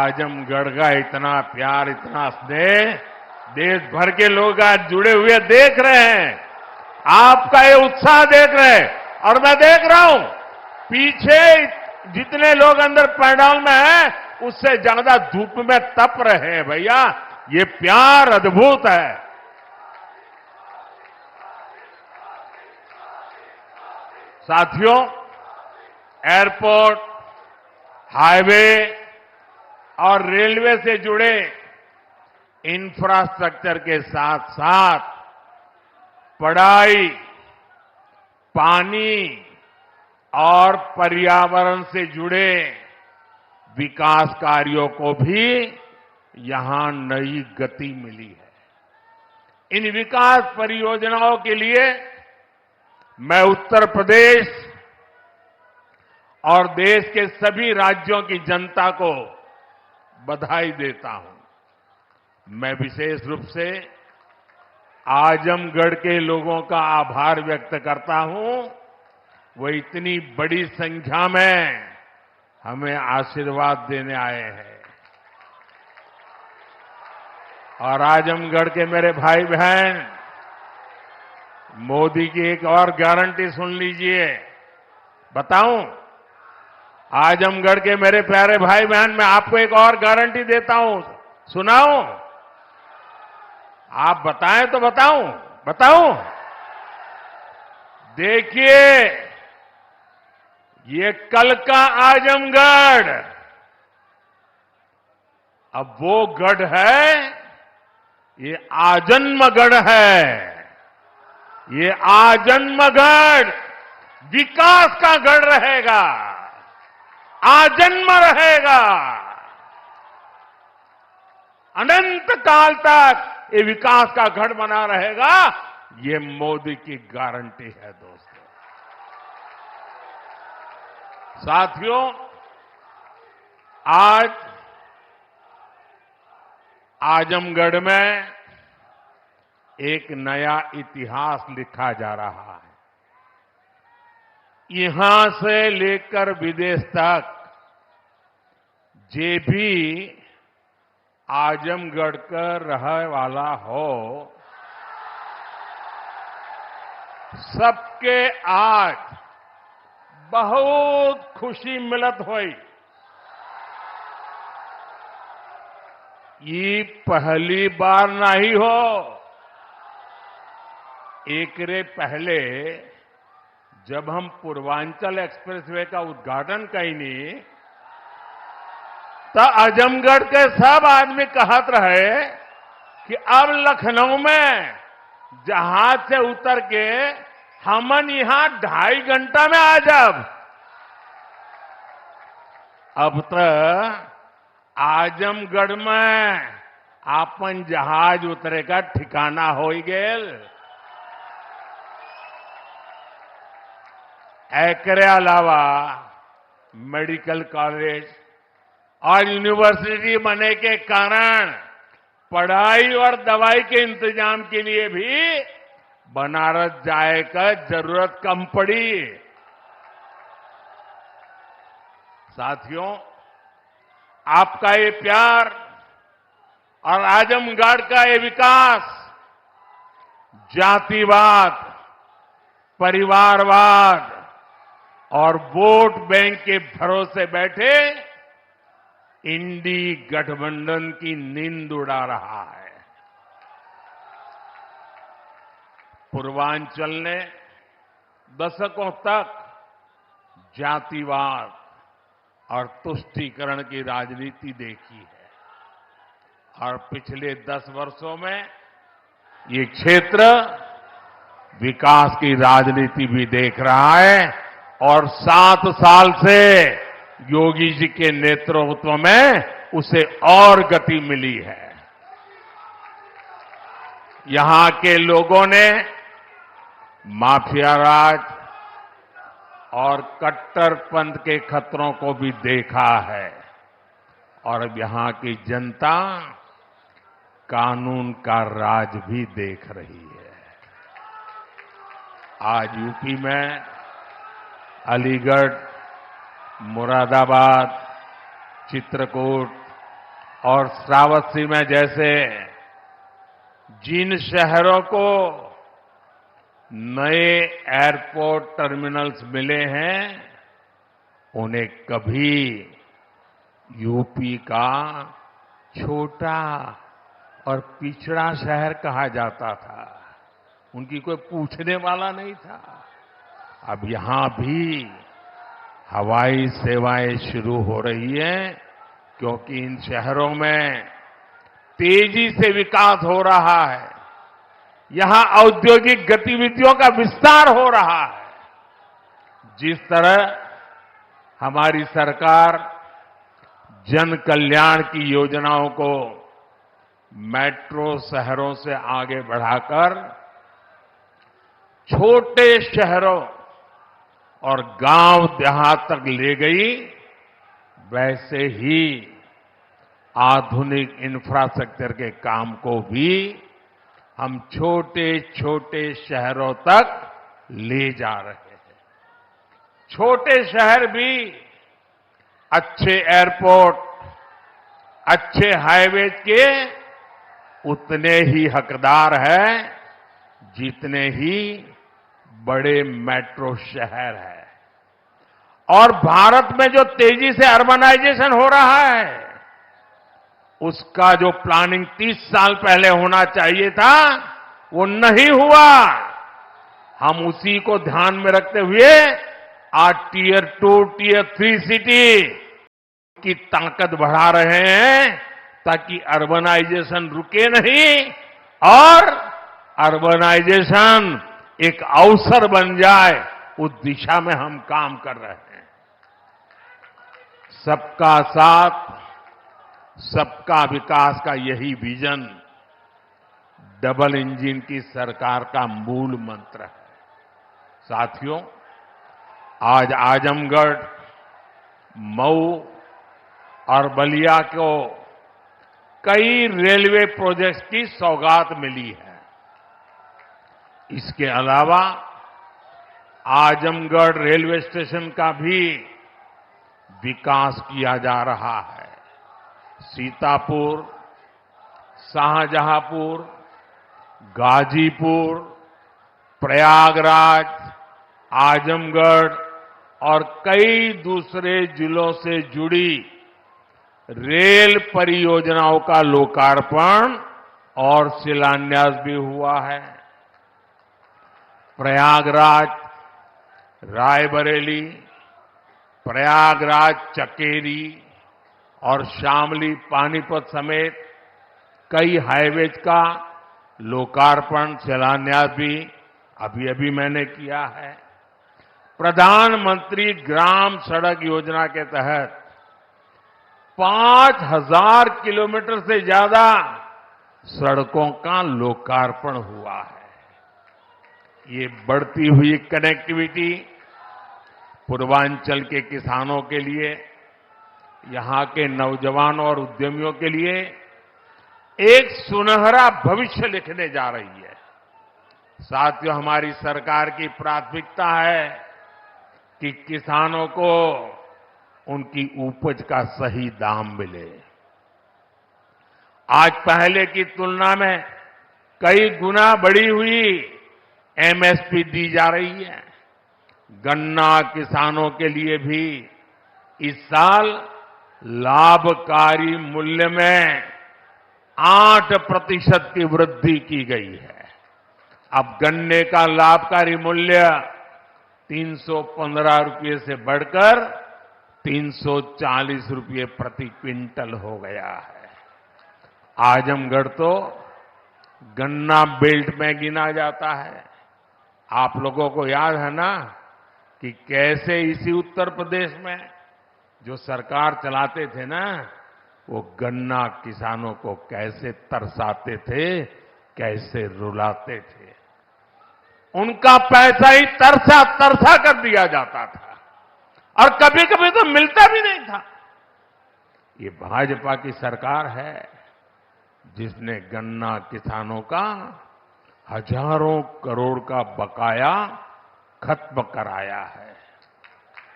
आजमगढ़ का इतना प्यार, इतना स्नेह देश भर के लोग आज जुड़े हुए देख रहे हैं। आपका ये उत्साह देख रहे हैं और मैं देख रहा हूं पीछे जितने लोग अंदर पंडाल में हैं उससे ज्यादा धूप में तप रहे हैं। भैया ये प्यार अद्भुत है। साथियों, एयरपोर्ट, हाईवे और रेलवे से जुड़े इंफ्रास्ट्रक्चर के साथ साथ पढ़ाई, पानी और पर्यावरण से जुड़े विकास कार्यों को भी यहां नई गति मिली है। इन विकास परियोजनाओं के लिए मैं उत्तर प्रदेश और देश के सभी राज्यों की जनता को बधाई देता हूं। मैं विशेष रूप से आजमगढ़ के लोगों का आभार व्यक्त करता हूं। वो इतनी बड़ी संख्या में हमें आशीर्वाद देने आए हैं। और आजमगढ़ के मेरे भाई बहन, मोदी की एक और गारंटी सुन लीजिए। बताऊं, आजमगढ़ के मेरे प्यारे भाई बहन, मैं आपको एक और गारंटी देता हूं, सुनाऊं? आप बताएं तो बताऊं? देखिए, ये कल का आजमगढ़ अब वो गढ़ है, ये आजन्मगढ़ है। ये आजन्मगढ़ विकास का गढ़ रहेगा, आजन्म रहेगा। अनंत काल तक ये विकास का गढ़ बना रहेगा। ये मोदी की गारंटी है दोस्तों। साथियों, आज आजमगढ़ में एक नया इतिहास लिखा जा रहा है। यहां से लेकर विदेश तक जे भी आजमगढ़ का रहने वाला हो, सबके आज बहुत खुशी मिलत हुई। ये पहली बार नहीं हो। एक रे पहले जब हम पूर्वांचल एक्सप्रेसवे का उद्घाटन कईनी तो आजमगढ़ के सब आदमी कहत रहे कि अब लखनऊ में जहाज से उतर के हमन यहां 2.5 घंटा में आ जाब। अब तो आजमगढ़ में आपन जहाज उतरे का ठिकाना हो गेल। एकरे अलावा मेडिकल कॉलेज और यूनिवर्सिटी बनने के कारण पढ़ाई और दवाई के इंतजाम के लिए भी बनारस जाए का जरूरत कम पड़ी। साथियों, आपका ये प्यार और आजमगढ़ का ये विकास जातिवाद, परिवारवाद और वोट बैंक के भरोसे बैठे इंडी गठबंधन की नींद उड़ा रहा है। पूर्वांचल ने दशकों तक जातिवाद और तुष्टीकरण की राजनीति देखी है और पिछले 10 वर्षों में ये क्षेत्र विकास की राजनीति भी देख रहा है और 7 साल से योगी जी के नेतृत्व में उसे और गति मिली है। यहां के लोगों ने माफिया राज और कट्टरपंथ के खतरों को भी देखा है और अब यहां की जनता कानून का राज भी देख रही है। आज यूपी में अलीगढ़, मुरादाबाद, चित्रकूट, और श्रावस्ती में जैसे जिन शहरों को नए एयरपोर्ट टर्मिनल्स मिले हैं, उन्हें कभी यूपी का छोटा और पिछड़ा शहर कहा जाता था। उनकी कोई पूछने वाला नहीं था। अब यहां भी हवाई सेवाएं शुरू हो रही हैं, क्योंकि इन शहरों में तेजी से विकास हो रहा है। यहां औद्योगिक गतिविधियों का विस्तार हो रहा है। जिस तरह हमारी सरकार जन कल्याण की योजनाओं को मेट्रो शहरों से आगे बढ़ाकर छोटे शहरों और गांव देहात तक ले गई, वैसे ही आधुनिक इंफ्रास्ट्रक्चर के काम को भी हम छोटे छोटे शहरों तक ले जा रहे हैं। छोटे शहर भी अच्छे एयरपोर्ट, अच्छे हाईवे के उतने ही हकदार हैं जितने ही बड़े मेट्रो शहर हैं। और भारत में जो तेजी से अर्बनाइजेशन हो रहा है, उसका जो प्लानिंग 30 साल पहले होना चाहिए था, वो नहीं हुआ। हम उसी को ध्यान में रखते हुए आज टियर 2, टियर 3 सिटी की ताकत बढ़ा रहे हैं, ताकि अर्बनाइजेशन रुके नहीं और अर्बनाइजेशन एक अवसर बन जाए, उस दिशा में हम काम कर रहे हैं। सबका साथ, सबका विकास का यही विजन डबल इंजन की सरकार का मूल मंत्र है। साथियों, आज आजमगढ़, मऊ और बलिया को कई रेलवे प्रोजेक्ट्स की सौगात मिली है। इसके अलावा आजमगढ़ रेलवे स्टेशन का भी विकास किया जा रहा है। सीतापुर, शाहजहांपुर, गाजीपुर, प्रयागराज, आजमगढ़ और कई दूसरे जिलों से जुड़ी रेल परियोजनाओं का लोकार्पण और शिलान्यास भी हुआ है। प्रयागराज रायबरेली, प्रयागराज चकेरी और शामली पानीपत समेत कई हाईवेज का लोकार्पण, शिलान्यास भी अभी अभी मैंने किया है। प्रधानमंत्री ग्राम सड़क योजना के तहत 5000 किलोमीटर से ज्यादा सड़कों का लोकार्पण हुआ है। ये बढ़ती हुई कनेक्टिविटी पूर्वांचल के किसानों के लिए, यहां के नौजवानों और उद्यमियों के लिए एक सुनहरा भविष्य लिखने जा रही है। साथियों, हमारी सरकार की प्राथमिकता है कि किसानों को उनकी उपज का सही दाम मिले। आज पहले की तुलना में कई गुना बढ़ी हुई एमएसपी दी जा रही है। गन्ना किसानों के लिए भी इस साल लाभकारी मूल्य में 8% की वृद्धि की गई है। अब गन्ने का लाभकारी मूल्य 315 रुपये से बढ़कर 340 रुपये प्रति क्विंटल हो गया है। आजमगढ़ तो गन्ना बेल्ट में गिना जाता है। आप लोगों को याद है ना कि कैसे इसी उत्तर प्रदेश में जो सरकार चलाते थे ना, वो गन्ना किसानों को कैसे तरसाते थे, कैसे रुलाते थे। उनका पैसा ही तरसा तरसा कर दिया जाता था और कभी कभी तो मिलता भी नहीं था। ये भाजपा की सरकार है जिसने गन्ना किसानों का हजारों करोड़ का बकाया खत्म कराया है।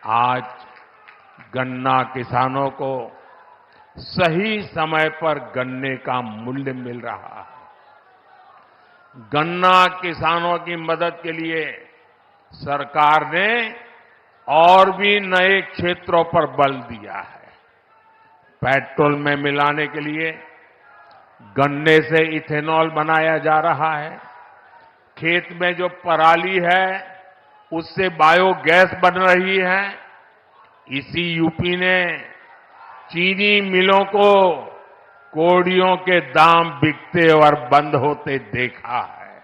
आज गन्ना किसानों को सही समय पर गन्ने का मूल्य मिल रहा है। गन्ना किसानों की मदद के लिए सरकार ने और भी नए क्षेत्रों पर बल दिया है। पेट्रोल में मिलाने के लिए गन्ने से इथेनॉल बनाया जा रहा है। खेत में जो पराली है उससे बायोगैस बन रही है। इसी यूपी ने चीनी मिलों को कोड़ियों के दाम बिकते और बंद होते देखा है।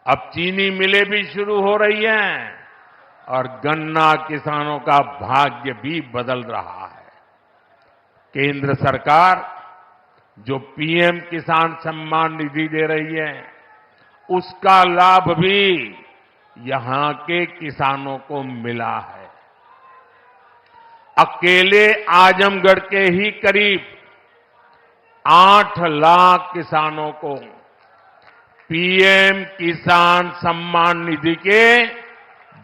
अब चीनी मिलें भी शुरू हो रही हैं और गन्ना किसानों का भाग्य भी बदल रहा है। केंद्र सरकार जो पीएम किसान सम्मान निधि दे रही है, उसका लाभ भी यहां के किसानों को मिला है। अकेले आजमगढ़ के ही करीब 8 लाख किसानों को पीएम किसान सम्मान निधि के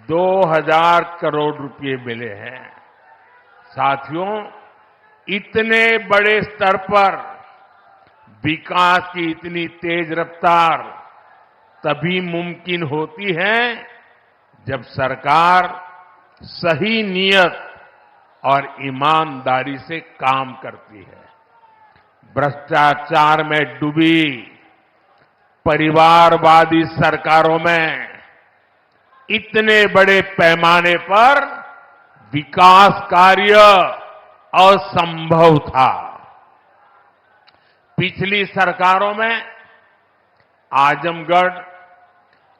2000 करोड़ रुपए मिले हैं। साथियों, इतने बड़े स्तर पर विकास की इतनी तेज रफ्तार तभी मुमकिन होती है जब सरकार सही नीयत और ईमानदारी से काम करती है। भ्रष्टाचार में डूबी परिवारवादी सरकारों में इतने बड़े पैमाने पर विकास कार्य असंभव था। पिछली सरकारों में आजमगढ़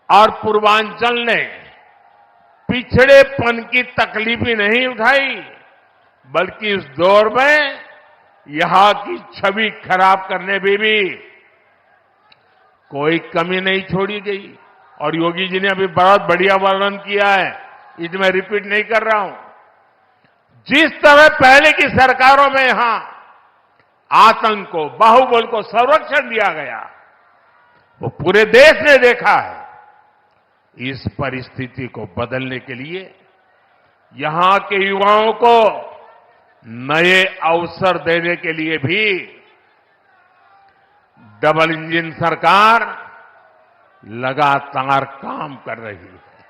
और पूर्वांचल ने पिछड़ेपन की तकलीफ ही नहीं उठाई, बल्कि इस दौर में यहां की छवि खराब करने में भी कोई कमी नहीं छोड़ी गई। और योगी जी ने अभी बहुत बढ़िया वर्णन किया है, इसमें रिपीट नहीं कर रहा हूं। जिस तरह पहले की सरकारों में यहां आतंक को, बाहुबल को संरक्षण दिया गया, वो पूरे देश ने देखा है। इस परिस्थिति को बदलने के लिए यहां के युवाओं को नए अवसर देने के लिए भी डबल इंजन सरकार लगातार काम कर रही है।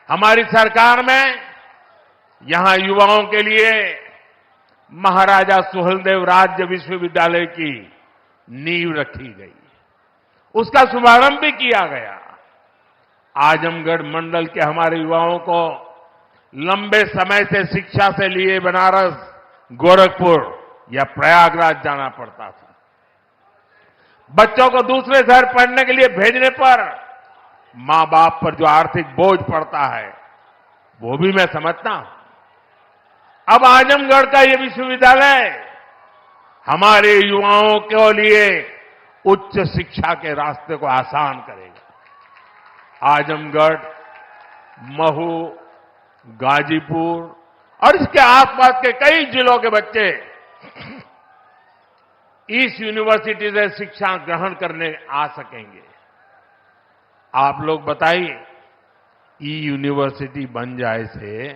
हमारी सरकार में यहां युवाओं के लिए महाराजा सुहेलदेव राज्य विश्वविद्यालय की नींव रखी गई, उसका शुभारंभ भी किया गया। आजमगढ़ मंडल के हमारे युवाओं को लंबे समय से शिक्षा से लिए बनारस, गोरखपुर या प्रयागराज जाना पड़ता था। बच्चों को दूसरे शहर पढ़ने के लिए भेजने पर मां बाप पर जो आर्थिक बोझ पड़ता है, वो भी मैं समझता हूं। अब आजमगढ़ का ये विश्वविद्यालय हमारे युवाओं के लिए उच्च शिक्षा के रास्ते को आसान करेगा। आजमगढ़, महू, गाजीपुर और इसके आसपास के कई जिलों के बच्चे इस यूनिवर्सिटी से शिक्षा ग्रहण करने आ सकेंगे। आप लोग बताइए, ई यूनिवर्सिटी बन जाए से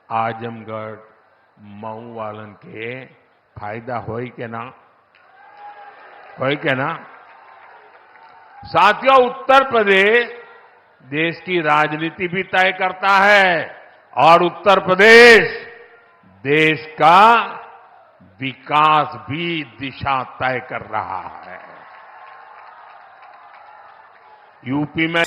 आजमगढ़, मऊ वालन के फायदा होई के ना? होई के ना? साथियों, उत्तर प्रदेश देश की राजनीति भी तय करता है और उत्तर प्रदेश देश का विकास भी दिशा तय कर रहा है। यूपी में